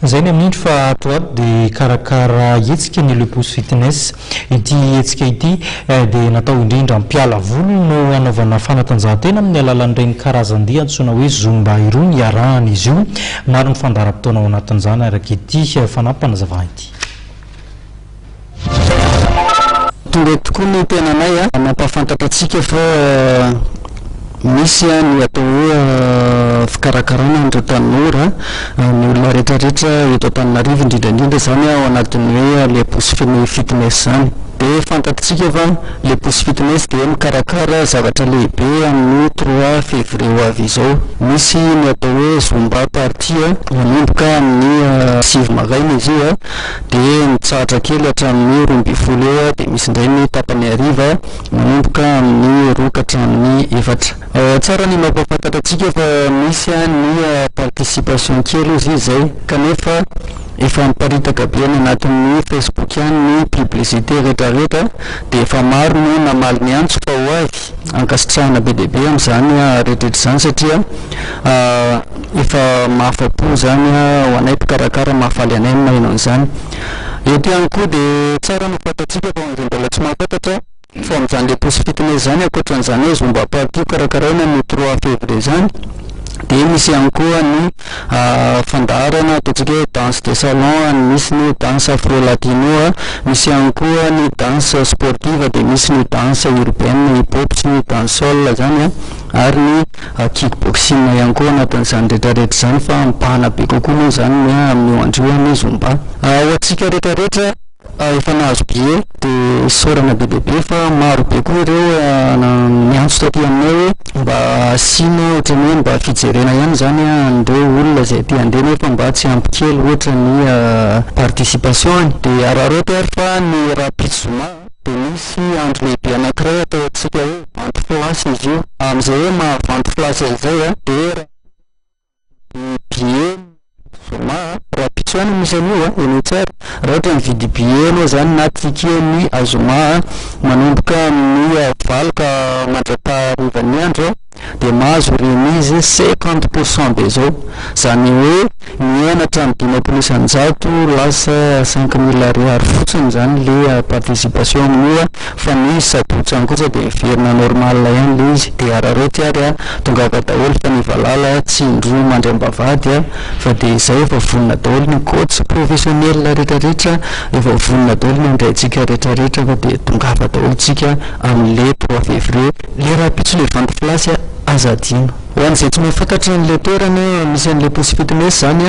Zay ny amin'indro fa ato ato dia karakara hetsika ny le pousse fitness ity hetsika ity dia natao indrindra ampiala volo no anaovana fanatanjahantena amin'ny alalan'ireny karazan-dia antsoina hoe zumba irony iarahana izy io. Maro ny fandaharam-potoana ao anatin'izany araka ity fanampana zavana ity. Tonga tokoa ny tenanay mampafantatra antsika fa misy ny atao hoe fikarakarana andro tanora ny olona rehetrarehetra eto Antananarivo indrindrandrindra zany ao anatin'ny hoe le pousse fitness zany. Dia fantatritsika fa le pousse fitness dia mikarakara zavatra lehibe amin'ny 3 février ho avy izao. Misy ny atao hoe zumba partie manomboka amin'ny 7 maraina izy io dia mitsahatra kely hatramin'ny 12 eo dia misy indray ny tapany hariva manomboka amin'ny 2 hatramin'ny 4. Tsara ny mampafantatra antsika fa misy ny participation kely izy izay kanefa efa miparitaka be any anatin'ny Facebook any ny publicité rehetrarehetra dia efa maro no namaly ny antso fa ho avy ankasitrahana be dia be amin'izany rehetrarehetra izany satria efa mahafa-po zany ho anay mpikarakara mahafaly anay maino an'izany. Eto ihany koa dia tsara no fantatsika fa izay mbola tsy mahafantatra fa amin'izany le pousse fitness zany ankoatran'izany hoe zumba partie karakaraina ny 3 février zany dia misy ihany koa ny fandaharana ataontsika hoe danse de salon, misy ny danse afro latino, misy ihany koa ny danse sportive dia misy ny danse urbaine hip hop sy ny dancehall zany ary ny kickboxing ihany koa anatin'izany rehetrarehetra zany fa mipahana be kokoa moa zany amin'ny andro ny zumba. Ho antsika rehetrarehetra efa nahazo billet dia saorana be dia be fa maro be koa ireo miantso taty aminay hoe mba asiana ohatra ny hoe mba fijerena ihany zany andreo olona izay tia handeha nefa mba tsy ampy kely ohatra ny participation. Dia araroty ary fa ny rapide dia misy andro lehibe anankiray ataontsika hoe vente place izy io amin'izay hoe maha-vente place izay dia billet rapide any misy an'io eny tsara raha ohatra mividy billet anao zany na ticket ny azoma manomboka amin'ny 20 ka mandra-paharovan'ny andro dia mahazo remise 50% be zao zany hoe mienatra amin'ny 5,900 lasa 5,000 ariary fotsiny zany le participation amin'io fa ny sabotsany kosa dia verina normal ihany le izy. Dia araroty ary tongava daholo fa ny valala tsy indro mandram-bavady fa dia izay efa vonona daholo ny coach professionnel rehetrarehetra efa vonona daholo ny andraytsika rehetrarehetra fa dia tongava daholo tsika amin'le 3 février le rapitso le vente place azadino. Ho an'izay tsy mahafantatra n'le toerana misy an'le pousse fitness zany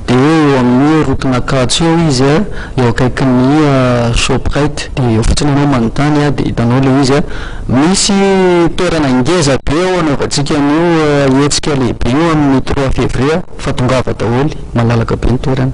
dia eo amin'ny roton'Ankatso eo izy eo akaikin'ny Shoprite dia eo fotsiny anao manontany dia hitanao le izy misy toerana ngeza be ao anaovantsika an'io hetsika lehibe eo amin'ny 3 février fa tongava daholo malalaka be ny toerana.